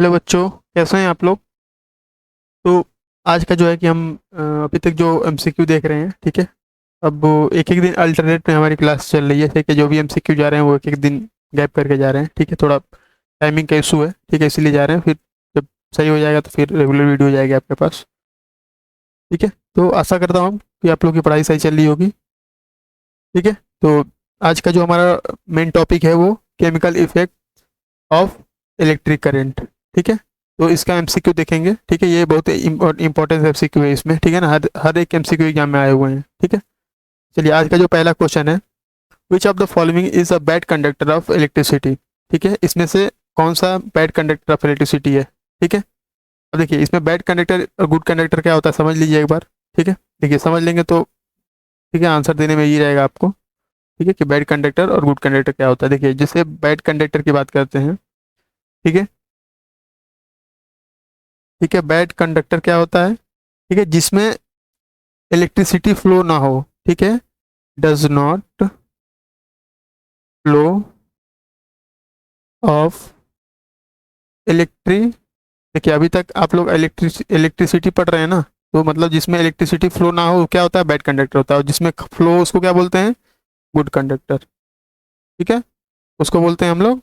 Hello बच्चों, कैसे हैं आप लोग। तो आज का जो है कि हम अभी तक जो एमसीक्यू देख रहे हैं, ठीक है। अब एक एक दिन अल्टरनेट में हमारी क्लास चल रही है, ठीक है। जो भी एमसीक्यू जा रहे हैं वो एक एक दिन गैप करके जा रहे हैं, ठीक है। थोड़ा टाइमिंग का इशू है, ठीक है, इसीलिए जा रहे हैं। फिर जब सही हो जाएगा तो फिर रेगुलर वीडियो हो जाएगी आपके पास, ठीक है। तो आशा करता हूँ कि आप लोग की पढ़ाई सही चल रही होगी, ठीक है। तो आज का जो हमारा मेन टॉपिक है वो chemical effect of electric current, ठीक है। तो इसका एमसीक्यू देखेंगे, ठीक है। ये बहुत इंपॉर्टेंट एमसीक्यू है इसमें, ठीक है ना। हर हर एक एमसीक्यू एग्जाम में आए हुए हैं, ठीक है। चलिए, आज का जो पहला क्वेश्चन है, विच of the following is a bad conductor of electricity, ठीक है। इसमें से कौन सा बैड कंडक्टर ऑफ इलेक्ट्रिसिटी है, ठीक है। अब देखिए, इसमें बैड कंडक्टर और गुड कंडक्टर क्या होता है समझ लीजिए एक बार, ठीक है। देखिए, समझ लेंगे तो ठीक है, आंसर देने में ये रहेगा आपको, ठीक है, कि बैड कंडक्टर और गुड कंडक्टर क्या होता है। देखिए, जैसे बैड कंडक्टर की बात करते हैं, ठीक है। ठीक है, बैड कंडक्टर क्या होता है, ठीक है, जिसमें इलेक्ट्रिसिटी फ्लो ना हो, ठीक है। डज नॉट फ्लो ऑफ इलेक्ट्री देखिए, अभी तक आप लोग इलेक्ट्रिसिटी पढ़ रहे हैं ना, तो मतलब जिसमें इलेक्ट्रिसिटी फ्लो ना हो क्या होता है, बैड कंडक्टर होता है। और जिसमें फ्लो उसको क्या बोलते हैं, गुड कंडक्टर, ठीक है। उसको बोलते हैं हम लोग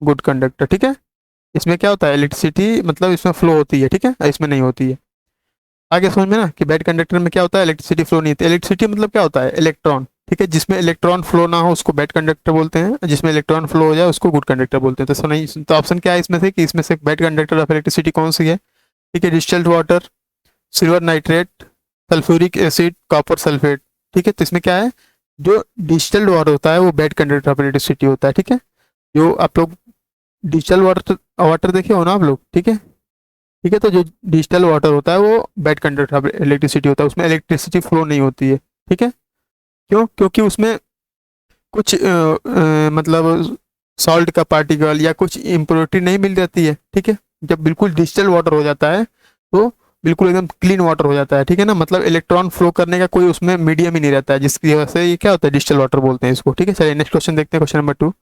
गुड कंडक्टर, ठीक है। इसमें क्या होता है, इलेक्ट्रिसिटी मतलब इसमें फ्लो होती है, ठीक है, इसमें नहीं होती है। आगे समझ में ना कि बैड कंडक्टर में क्या होता है, इलेक्ट्रिसिटी फ्लो नहीं होती। इलेक्ट्रिसिटी मतलब क्या होता है, इलेक्ट्रॉन, ठीक है। जिसमें इलेक्ट्रॉन फ्लो ना हो उसको बैड कंडक्टर बोलते हैं, जिसमें इलेक्ट्रॉन फ्लो हो जाए उसको गुड कंडक्टर बोलते हैं। तो नहीं, तो ऑप्शन क्या है इसमें से कि इसमें से बैड कंडक्टर ऑफ इलेक्ट्रिसिटी कौन सी है, ठीक है। Distilled water, silver nitrate, sulphuric acid, copper sulphate, ठीक है। तो इसमें क्या है, जो डिस्टिल्ड वाटर होता है वो बैड कंडक्टर ऑफ इलेक्ट्रिसिटी होता है, ठीक है। जो आप लोग डिस्टिल्ड वाटर वाटर देखे हो ना आप लोग, ठीक है। ठीक है, तो जो डिजिटल वाटर होता है वो बैड कंडक्टर इलेक्ट्रिसिटी होता है, उसमें इलेक्ट्रिसिटी फ्लो नहीं होती है, ठीक है। क्यों, क्योंकि उसमें कुछ मतलब सॉल्ट का पार्टिकल या कुछ इम्प्योरिटी नहीं मिल जाती है, ठीक है। जब बिल्कुल डिजिटल वाटर हो जाता है तो बिल्कुल एकदम क्लीन वाटर हो जाता है, ठीक है ना। मतलब इलेक्ट्रॉन फ्लो करने का कोई उसमें मीडियम ही नहीं रहता है, जिसकी वजह से ये क्या होता है, डिजिटल वाटर बोलते हैं इसको, ठीक है। चलिए नेक्स्ट क्वेश्चन देखते हैं, क्वेश्चन नंबर 2,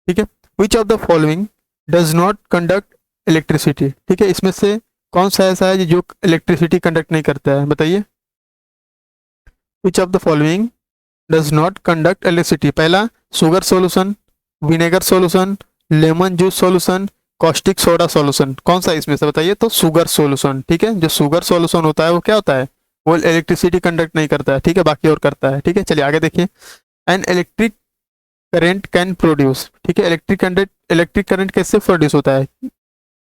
ठीक है। विच of the following does not conduct electricity, ठीक है। इसमें से कौन सा ऐसा है जो इलेक्ट्रिसिटी कंडक्ट नहीं करता है, बताइए। Which of the following does not conduct electricity, पहला sugar solution, vinegar solution, lemon juice solution, caustic soda solution, कौन सा इसमें से बताइए। तो शुगर सॉल्यूशन, ठीक है। जो शुगर सॉल्यूशन होता है वो क्या होता है, वो इलेक्ट्रिसिटी कंडक्ट नहीं करता है, ठीक है, बाकी और करता है, ठीक है। चलिए आगे देखिए, an electric current can produce, ठीक है। इलेक्ट्रिक करंट कैसे प्रोड्यूस होता है,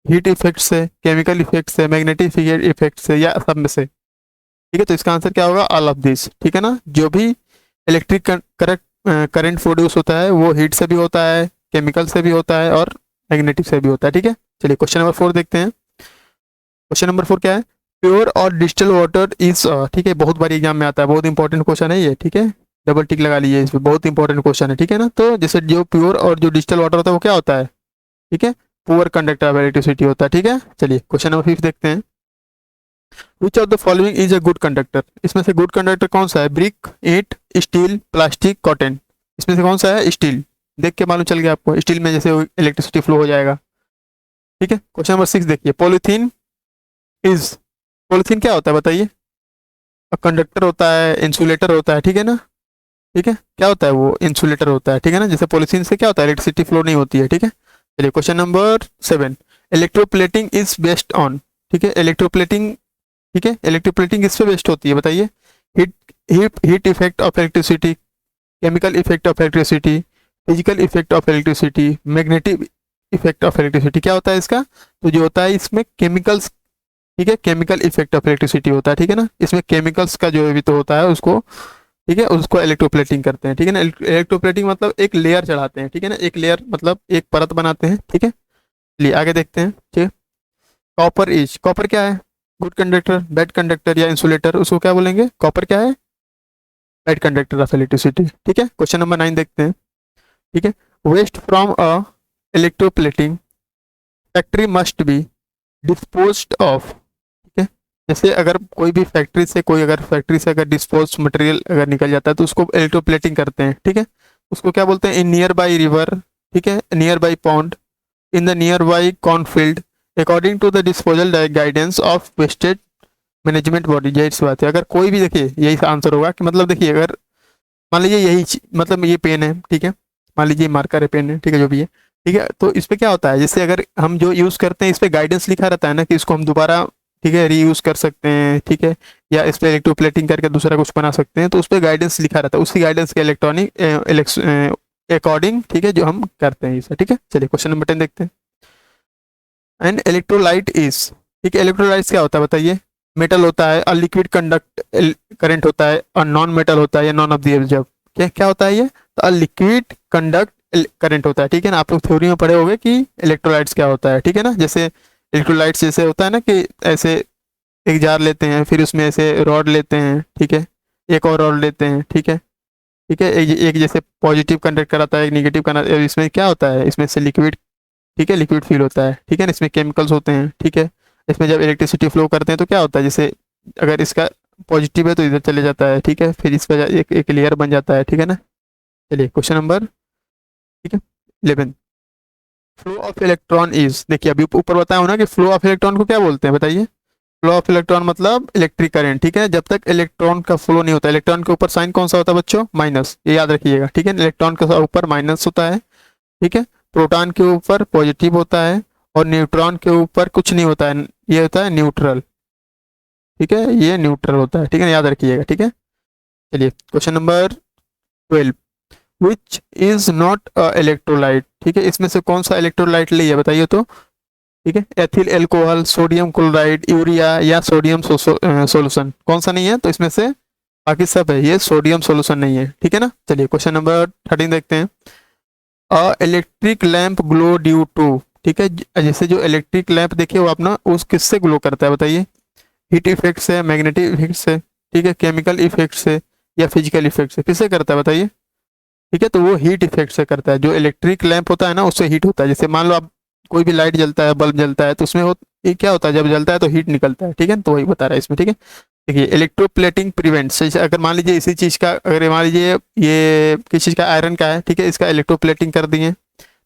हीट इफेक्ट से, केमिकल इफेक्ट से, मैग्नेटिक इफेक्ट से, या सब में से, ठीक है। तो इसका आंसर क्या होगा, ऑल ऑफ दिस, ठीक है ना। जो भी इलेक्ट्रिक करंट करंट प्रोड्यूस होता है वो हीट से भी होता है, केमिकल से भी होता है और मैग्नेटिक से भी होता है, ठीक है। चलिए क्वेश्चन नंबर 4 देखते हैं। क्वेश्चन नंबर 4 क्या है, प्योर और डिस्टिल वाटर इज, ठीक है, बहुत बार एग्जाम में आता है, बहुत इंपॉर्टेंट क्वेश्चन है ये, ठीक है। डबल टिक लगा लीजिए इस पे, बहुत इंपॉर्टेंट क्वेश्चन है, ठीक है ना। तो जैसे जो प्योर और जो डिजिटल वाटर होता है वो क्या होता है, ठीक है, पुअर कंडक्टर ऑफ इलेक्ट्रिसिटी होता है, ठीक है। चलिए क्वेश्चन नंबर 5 देखते हैं। विच of the following is a good conductor, इसमें से गुड कंडक्टर कौन सा है, ब्रिक, ईंट, स्टील, प्लास्टिक, कॉटन, इसमें से कौन सा है, स्टील। देख के मालूम चल गया आपको, स्टील में जैसे इलेक्ट्रिसिटी फ्लो हो जाएगा, ठीक है। क्वेश्चन नंबर 6 देखिए, पॉलीथीन इज, पॉलीथीन क्या होता है बताइए। कंडक्टर होता है, इंसुलेटर होता है, ठीक है ना। ठीक है, क्या होता है वो, इंसुलेटर होता है, ठीक है ना। जैसे पॉलीथीन से क्या होता है, इलेक्ट्रिसिटी फ्लो नहीं होती है, ठीक है। चलिए question number 7, electroplating is based on, ठीक है, इलेक्ट्रोप्लेटिंग, ठीक है, इलेक्ट्रोप्लेटिंग किस पे बेस्ड होती है बताइए। Heat heat effect of electricity, chemical effect of electricity, physical effect of electricity, magnetic effect of electricity, क्या होता है इसका, तो जो होता है इसमें केमिकल्स, ठीक है, केमिकल इफेक्ट ऑफ इलेक्ट्रिसिटी होता है, ठीक है ना। इसमें केमिकल्स का जो भी तो होता है उसको, ठीक है, उसको इलेक्ट्रोप्लेटिंग करते हैं, ठीक है ना। इलेक्ट्रोप्लेटिंग मतलब एक लेयर चढ़ाते हैं, ठीक है ना, एक लेयर मतलब एक परत बनाते हैं, ठीक है। चलिए आगे देखते हैं, ठीक है। कॉपर इज, कॉपर क्या है, गुड कंडक्टर, बैड कंडक्टर या इंसुलेटर, उसको क्या बोलेंगे, कॉपर क्या है, बैड कंडक्टर ऑफ इलेक्ट्रिसिटी, ठीक है। क्वेश्चन नंबर 9 देखते हैं, ठीक है। Waste from a electroplating factory must be disposed of, ठीक है। जैसे अगर कोई भी फैक्ट्री से, कोई अगर फैक्ट्री से अगर डिस्पोज मटेरियल अगर निकल जाता है तो उसको इलेक्ट्रोप्लेटिंग करते हैं, ठीक है। उसको क्या बोलते हैं, इन नियर बाई रिवर, ठीक है, near by pond, in the nearby cornfield according to the disposal guidance of wasted management body. यही सी बात है। अगर कोई भी देखिए यही आंसर होगा कि मतलब देखिए अगर मान लीजिए मतलब ये पेन है, ठीक है, मान लीजिए मार्कर है, पेन है, ठीक है, जो भी है, ठीक है, तो इस पे क्या होता है, जैसे अगर हम जो यूज़ करते हैं इस पे गाइडेंस लिखा रहता है ना कि इसको हम दोबारा, ठीक है, रीयूज़ कर सकते हैं, ठीक है, या इस पे इलेक्ट्रोप्लेटिंग करके दूसरा कुछ बना सकते हैं, तो उस पर गाइडेंस लिखा रहता है, उसी गाइडेंस के इलेक्ट्रॉनिक अकॉर्डिंग, ठीक है, जो हम करते हैं इसे। ठीक है, चलिए क्वेश्चन नंबर 10 देखते हैं। एंड इलेक्ट्रोलाइट इज, ठीक है, इलेक्ट्रोलाइट क्या होता है बताइए? मेटल होता है, अ लिक्विड कंडक्ट करंट होता है, और नॉन मेटल होता है, या नॉन ऑफ दी एबव। क्या क्या होता है ये? तो अ लिक्विड कंडक्ट करंट होता है, ठीक है ना। आप लोग थ्योरी में पढ़े होंगे कि इलेक्ट्रोलाइट्स क्या होता है, ठीक है ना। जैसे इलेक्ट्रोलाइट्स जैसे होता है ना कि ऐसे एक जार लेते हैं, फिर उसमें ऐसे रॉड लेते हैं, ठीक है, एक और रॉड लेते हैं, ठीक है, ठीक है, एक जैसे पॉजिटिव कंडक्ट कराता है, एक निगेटिव कंडक्ट, इसमें क्या होता है, इसमें से लिक्विड, ठीक है, लिक्विड फील होता है, ठीक है ना, इसमें केमिकल्स होते हैं, ठीक है। इसमें जब इलेक्ट्रिसिटी फ्लो करते हैं तो क्या होता है, जैसे अगर इसका पॉजिटिव है तो इधर चले जाता है, ठीक है, फिर इस पर एक लेयर बन जाता है, ठीक है ना। चलिए क्वेश्चन नंबर, ठीक है, 11। फ्लो ऑफ इलेक्ट्रॉन इज, देखिए अभी ऊपर बताया हो ना कि फ्लो ऑफ इलेक्ट्रॉन को क्या बोलते हैं बताइए? फ्लो ऑफ इलेक्ट्रॉन मतलब इलेक्ट्रिक करंट, ठीक है। जब तक इलेक्ट्रॉन का फ्लो नहीं होता, इलेक्ट्रॉन के ऊपर साइन कौन सा होता है बच्चों? माइनस, ये याद रखिएगा, ठीक है। इलेक्ट्रॉन के ऊपर माइनस होता है, ठीक है, प्रोटॉन के ऊपर पॉजिटिव होता है, और न्यूट्रॉन के ऊपर कुछ नहीं होता है, ये होता है न्यूट्रल, ठीक है, ये न्यूट्रल होता है, ठीक है, याद रखिएगा, ठीक है। चलिए question number 12। Which is not a electrolyte, ठीक है, इसमें से कौन सा इलेक्ट्रोलाइट नहीं है बताइए तो? ठीक है, ethyl alcohol, sodium chloride, urea, या सोडियम सोल्यूशन, कौन सा नहीं है? तो इसमें से बाकी सब है, ये सोडियम सोल्यूशन नहीं है, ठीक है ना। चलिए क्वेश्चन नंबर 13 देखते हैं। A electric lamp glow due to, ठीक है, जैसे जो इलेक्ट्रिक लैंप देखिए वो अपना उस किससे ग्लो करता है बताइए? हीट इफेक्ट से, मैग्नेटिक इफेक्ट से, ठीक है, केमिकल इफेक्ट से, या फिजिकल इफेक्ट से, किससे करता है बताइए? ठीक है, तो वो हीट इफेक्ट से करता है। जो इलेक्ट्रिक लैंप होता है ना उससे हीट होता है। जैसे मान लो आप कोई भी लाइट जलता है, बल्ब जलता है, तो उसमें ये क्या होता है, जब जलता है तो हीट निकलता है, ठीक है, तो वही बता रहा है इसमें, ठीक है। देखिए इलेक्ट्रोप्लेटिंग प्रिवेंट्स, जैसे अगर मान लीजिए इसी चीज़ का, अगर मान लीजिए ये किस चीज़ का, आयरन का है, ठीक है, इसका इलेक्ट्रोप्लेटिंग कर दिए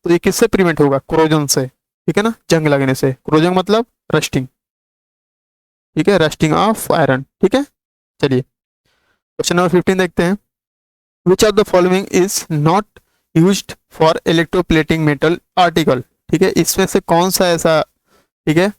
तो ये किससे प्रिवेंट होगा? क्रोजन से, ठीक है ना, जंग लगने से। क्रोजन मतलब रस्टिंग, ठीक है, रस्टिंग ऑफ आयरन, ठीक है। चलिए क्वेश्चन नंबर 15 देखते हैं। विच of the following is not used for electroplating metal article, ठीक है, इसमें से कौन सा ऐसा, ठीक है,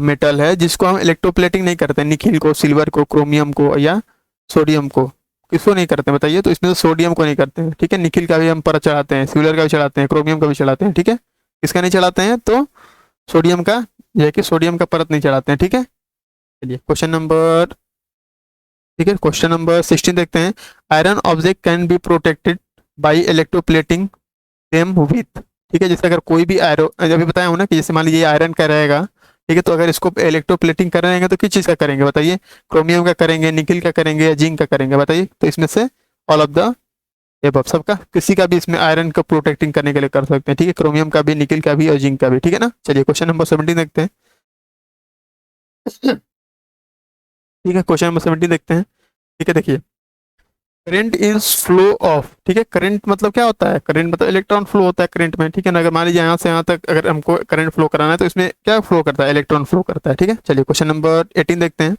मेटल है जिसको हम इलेक्ट्रोप्लेटिंग नहीं करते? निकिल को, सिल्वर को, क्रोमियम को, या सोडियम को, किसको नहीं करते बताइए? तो इसमें तो सोडियम को नहीं करते हैं, ठीक है। निकिल का भी हम पर चढ़ाते हैं, सिल्वर का भी चढ़ाते हैं, क्रोमियम का भी चढ़ाते हैं, ठीक है। इसका नहीं चढ़ाते हैं तो सोडियम का, यह कि सोडियम का परत नहीं चढ़ाते हैं, ठीक है। चलिए क्वेश्चन नंबर, ठीक है, क्वेश्चन नंबर 16 देखते हैं। Iron object can be protected by electroplating them with, ठीक है, जैसे अगर कोई भी आयरन, अभी बताया हूँ ना कि जैसे मान लीजिए आयरन का रहेगा, ठीक है, तो अगर इसको इलेक्ट्रोप्लेटिंग कर रहेंगे तो किस चीज़ का करेंगे बताइए? क्रोमियम का करेंगे, निकिल का करेंगे, या जिंक का करेंगे बताइए? तो इसमें से ऑल ऑफ द एबव, सबका, किसी का भी इसमें आयरन का प्रोटेक्टिंग करने के लिए कर सकते हैं, ठीक है, क्रोमियम का भी, निकिल का भी, और जिंक का भी, ठीक है ना। चलिए क्वेश्चन नंबर 17 देखते हैं। ठीक है, क्वेश्चन नंबर 17 देखते हैं, ठीक है, देखिए करंट इज फ्लो ऑफ, ठीक है, करंट मतलब क्या होता है? करंट मतलब इलेक्ट्रॉन फ्लो होता है करंट में, ठीक है ना। अगर मान लीजिए यहाँ से यहाँ तक अगर हमको करंट फ्लो कराना है तो इसमें क्या फ्लो करता है? इलेक्ट्रॉन फ्लो करता है, ठीक है। चलिए क्वेश्चन नंबर 18 देखते हैं।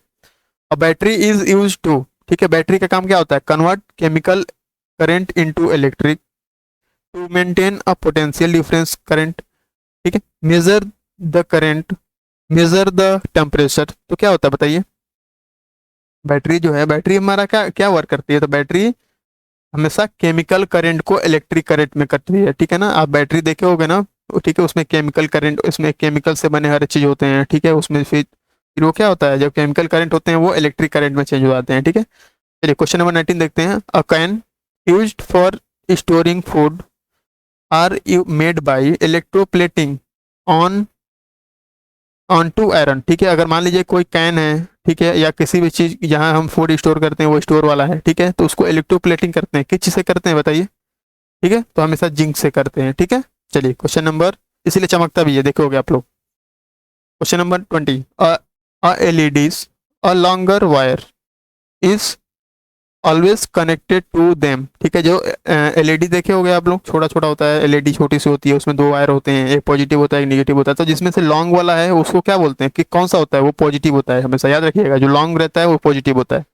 A battery is use to, ठीक है, बैटरी का काम क्या होता है? Convert chemical current into electric, to maintain a potential difference current, ठीक है, measure the current, measure the temperature. तो क्या होता है बताइए? बैटरी जो है, बैटरी हमारा क्या क्या वर्क करती है? तो बैटरी हमेशा केमिकल करंट को इलेक्ट्रिक करंट में करती है, ठीक है ना। आप बैटरी देखे होगे ना, ठीक है, उसमें केमिकल करंट, उसमें केमिकल से बने हर चीज होते हैं, ठीक है, उसमें फिर वो क्या होता है, जब केमिकल करंट होते हैं वो इलेक्ट्रिक करंट में चेंज हो जाते हैं, ठीक है। चलिए क्वेश्चन नंबर 19 देखते हैं। A can used for storing food are you made by electroplating on on to iron, ठीक है। अगर मान लीजिए कोई कैन है, ठीक है, या किसी भी चीज जहां हम फूड स्टोर करते हैं वो स्टोर वाला है, ठीक है, तो उसको इलेक्ट्रोप्लेटिंग करते हैं, किस चीज से करते हैं बताइए? ठीक है, तो हमेशा जिंक से करते हैं, ठीक है। चलिए क्वेश्चन नंबर, इसीलिए चमकता भी है, देखोगे आप लोग। Question number 20। A LEDs a longer wire is always connected to them. ठीक है, जो एलईडी देखे होंगे आप लोग, छोटा छोटा होता है एलईडी, छोटी सी होती है, उसमें दो वायर होते हैं, एक पॉजिटिव होता है एक निगेटिव होता है। तो जिसमें से लॉन्ग वाला है उसको क्या बोलते हैं, कि कौन सा होता है, वो पॉजिटिव होता है, हमेशा याद रखिएगा, जो लॉन्ग रहता है वो पॉजिटिव होता है।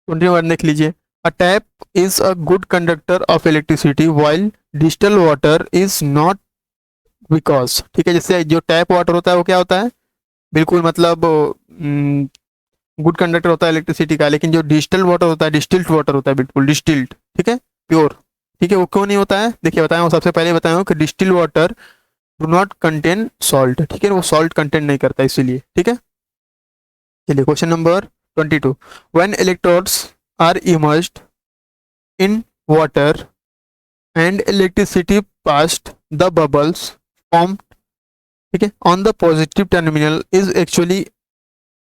21 देख लीजिए। अ tap is a good conductor of electricity while digital water is not, because. ठीक है, जैसे जो टैप वाटर होता है वो क्या होता है, बिल्कुल मतलब गुड कंडक्टर होता है इलेक्ट्रिसिटी का, लेकिन जो डिजिटल वाटर होता है, डिस्टिल्ड वाटर होता है, बिल्कुल डिस्टिल्ड, ठीक है, प्योर। ठीक है, वो क्यों नहीं होता है, देखिए बताया हूँ, सबसे पहले बताया हूँ कि distil water do not contain salt. ठीक है, वो सॉल्ट कंटेन नहीं करता इसीलिए। ठीक है, चलिए question number 22। When electrodes are immersed in water and electricity passed the bubbles form, ठीक है, on the positive terminal is actually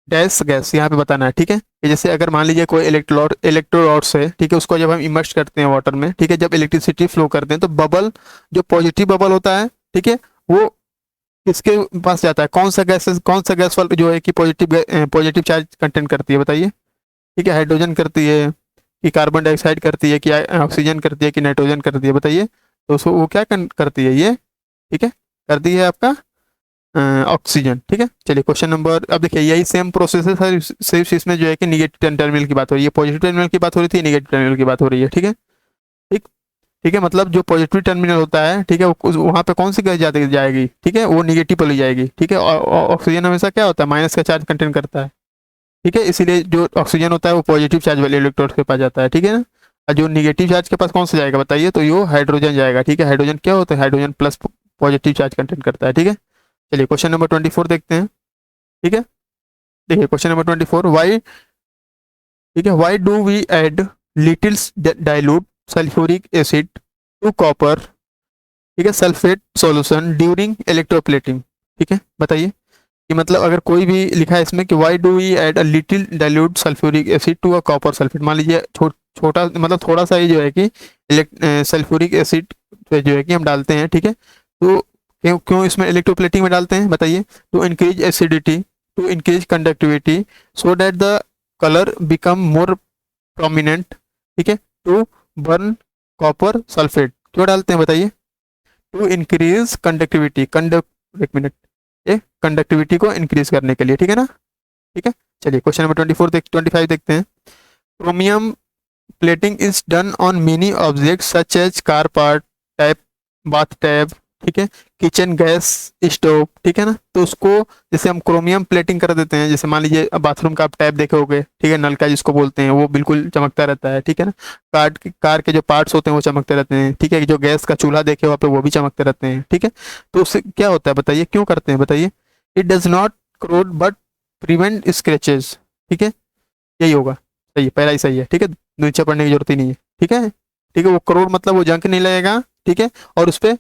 dash gas, यहाँ पे बताना है। ठीक है, कि जैसे अगर मान लीजिए कोई इलेक्ट्रोड्स है, ठीक है, उसको जब हम इमर्स करते हैं वाटर में, ठीक है, जब इलेक्ट्रिसिटी फ्लो करते हैं तो बबल, जो पॉजिटिव बबल होता है, ठीक है, वो किसके पास जाता है, कौन सा गैस वाला जो है कि पॉजिटिव चार्ज कंटेंट करती है, बताइए। ठीक है, हाइड्रोजन करती है कि कार्बन डाइऑक्साइड करती है कि ऑक्सीजन करती है कि नाइट्रोजन करती है, बताइए। तो उसको वो क्या करती है ये, ठीक है, करती है आपका ऑक्सीजन। ठीक है, चलिए क्वेश्चन नंबर, अब देखिए यही सेम प्रोसेस है सर, सिर्फ इसमें जो है कि निगेटिव टर्मिनल की बात हो रही है, पॉजिटिव टर्मिनल की बात हो रही थी, निगेटिव टर्मिनल की बात हो रही है। ठीक है, ठीक, ठीक है, मतलब जो पॉजिटिव टर्मिनल होता है, ठीक है, वहाँ पे कौन सी गैस जाएगी, ठीक है, वो निगेटिव वाली जाएगी। ठीक है, और ऑक्सीजन हमेशा क्या होता है, माइनस का चार्ज कंटेन करता है। ठीक है, इसीलिए जो ऑक्सीजन होता है वो पॉजिटिव चार्ज वाले इलेक्ट्रोड के पास जाता है। ठीक है ना, और जो निगेटिव चार्ज के पास कौन सा जाएगा, बताइए, तो ये हाइड्रोजन जाएगा। ठीक है, हाइड्रोजन क्या होता है, hydrogen plus positive charge contain करता है। ठीक है, चलिए क्वेश्चन नंबर 24 देखते हैं। ठीक है, देखिए क्वेश्चन नंबर 24, वाई, ठीक है, why do we add little dilute sulphuric acid to copper, ठीक है, सल्फेट सॉल्यूशन ड्यूरिंग इलेक्ट्रोप्लेटिंग। ठीक है, बताइए कि मतलब अगर कोई भी लिखा है इसमें कि why do we add a little dilute sulphuric acid to a copper sulphate, मान लीजिए छोटा मतलब थोड़ा सा ही जो है कि सल्फ्यूरिक एसिड जो है कि हम डालते हैं। ठीक है, तो क्यों क्यों इसमें इलेक्ट्रोप्लेटिंग में डालते हैं, बताइए। To increase acidity, to increase conductivity, so that the colour become more prominent. ठीक है, टू बर्न कॉपर सल्फेट, क्यों डालते हैं बताइए। टू इंक्रीज कंडक्टिविटी, कंडक्ट, एक मिनट, ये कंडक्टिविटी को इंक्रीज करने के लिए। ठीक है ना, ठीक है, चलिए क्वेश्चन नंबर 25 देखते हैं। Chromium plating is done on many object such as car part, tap, bath tap, ठीक है, किचन गैस स्टोव। ठीक है ना, तो उसको जैसे हम क्रोमियम प्लेटिंग कर देते हैं, जैसे मान लीजिए बाथरूम का आप टैप देखे होगे, ठीक है, नल का जिसको बोलते हैं, वो बिल्कुल चमकता रहता है। ठीक है ना, कार के जो पार्ट्स होते हैं वो चमकते रहते हैं। ठीक है, जो गैस का चूल्हा देखे हो आप लोग, वो भी चमकते रहते हैं। ठीक है, तो उससे क्या होता है बताइए, क्यों करते हैं बताइए। It does not corrode but prevent scratches. ठीक है, यही होगा, सही है, पहला ही सही है। ठीक है, नीचे पढ़ने की जरूरत ही नहीं है। ठीक है, ठीक है, वो करोड़ मतलब वो जंक नहीं लगेगा। ठीक है, और उस पर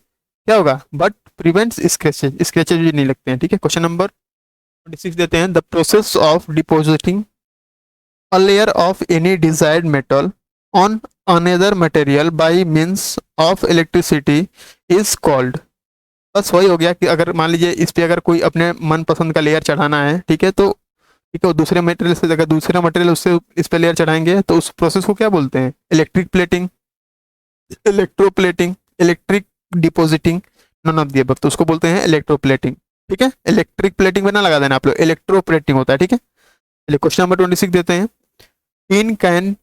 क्या होगा, बट प्रिवेंट्स स्क्रैचेज, स्क्रैचेज भी नहीं लगते हैं। ठीक है, क्वेश्चन नंबर 26 देते हैं। The process of depositing a layer of any desired metal on another material by means of electricity is called, बस वही हो गया कि अगर मान लीजिए इस पे अगर कोई अपने मनपसंद का लेयर चढ़ाना है, ठीक है, तो ठीक है, दूसरे मटेरियल से, अगर दूसरा मटेरियल उससे इस पे लेयर चढ़ाएंगे तो उस प्रोसेस को क्या बोलते हैं, electric plating, electroplating, electric depositing, none of the above, तो उसको बोलते हैं इलेक्ट्रोप्लेटिंग। ठीक है, इलेक्ट्रिक प्लेटिंग में ना लगा देना आप लोग, इलेक्ट्रोप्लेटिंग होता है। ठीक है, चलिए क्वेश्चन नंबर 26 देते हैं। In can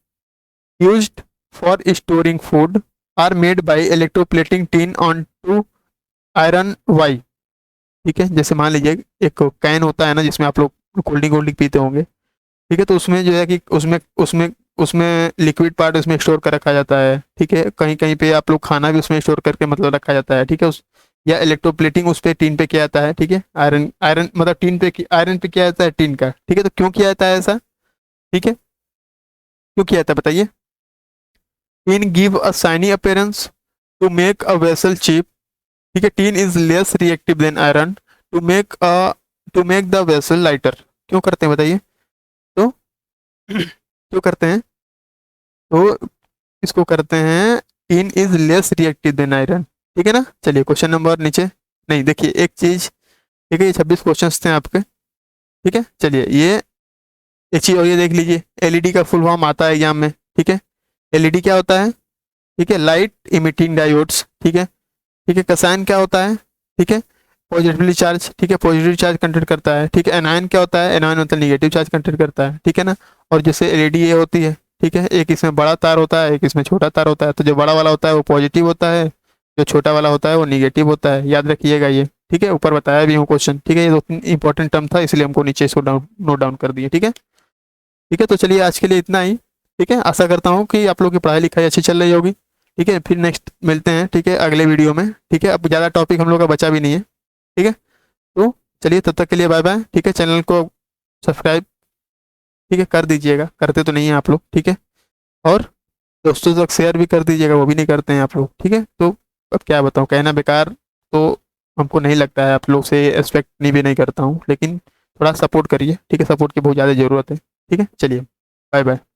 used for storing food are made by electroplating tin on to iron why. ठीक है, जैसे मान लीजिए एक कैन होता है ना, जिसमें आप लोग कोल्ड ड्रिंक पीते होंगे। ठीक है, तो उसमें जो है कि उसमें उसमें उसमें लिक्विड पार्ट उसमें स्टोर कर रखा जाता है। ठीक है, कहीं कहीं पे आप लोग खाना भी उसमें स्टोर करके मतलब रखा जाता है। ठीक है, उस या इलेक्ट्रोप्लेटिंग उस पे टीन पे किया जाता है। ठीक है, आयरन आयरन मतलब टीन पे आयरन पे किया जाता है टीन का। ठीक है, तो क्यों किया जाता है ऐसा, ठीक है, क्यों किया जाता है बताइए। Tin give a shiny appearance to make a vessel cheap. ठीक है, tin is less reactive than iron to make a to make the vessel lighter, क्यों करते हैं बताइए। तो क्यों करते हैं, तो इसको करते हैं, tin is less reactive than iron. ठीक है ना, चलिए क्वेश्चन नंबर नीचे, नहीं देखिए एक चीज, ठीक है, ये 26 क्वेश्चन थे आपके। ठीक है, चलिए ये एक चीज़ और ये देख लीजिए, एलईडी का फुल फॉर्म आता है एग्जाम में, ठीक है। एलईडी क्या होता है, ठीक है, लाइट इमिटिंग डायोड्स, ठीक है। ठीक है, कसायन क्या होता है, ठीक है, पॉजिटिवली चार्ज, ठीक है, पॉजिटिव चार्ज कंटेंट करता है, ठीक है। एनायन क्या होता है, एनायन मतलब निगेटिव चार्ज कंटेंट करता है, ठीक है ना। और जैसे एलईडी ये होती है, ठीक है, एक इसमें बड़ा तार होता है, एक इसमें छोटा तार होता है, तो जो बड़ा वाला होता है वो पॉजिटिव होता है, जो छोटा वाला होता है वो निगेटिव होता है, याद रखिएगा ये, ठीक है। ऊपर बताया भी हूँ क्वेश्चन, ठीक है, ये दो तीन इंपॉर्टेंट टर्म था इसलिए हमको नीचे इसको नोट डाउन कर दिए, ठीक है। ठीक है, तो चलिए आज के लिए इतना ही, ठीक है। आशा करता हूँ कि आप लोग की पढ़ाई लिखाई अच्छी चल रही होगी, ठीक है। फिर नेक्स्ट मिलते हैं, ठीक है, अगले वीडियो में, ठीक है। अब ज़्यादा टॉपिक हम लोग का बचा भी नहीं है, ठीक है। तो चलिए तब तक के लिए बाय बाय, ठीक है। चैनल को सब्सक्राइब, ठीक है, कर दीजिएगा, करते तो नहीं हैं आप लोग, ठीक है। और दोस्तों तक शेयर भी कर दीजिएगा, वो भी नहीं करते हैं आप लोग, ठीक है। तो अब क्या बताऊँ, कहना बेकार तो हमको नहीं लगता है, आप लोग से एक्सपेक्ट नहीं भी नहीं करता हूँ, लेकिन थोड़ा सपोर्ट करिए, ठीक है। सपोर्ट की बहुत ज़्यादा ज़रूरत है, ठीक है। चलिए बाय बाय।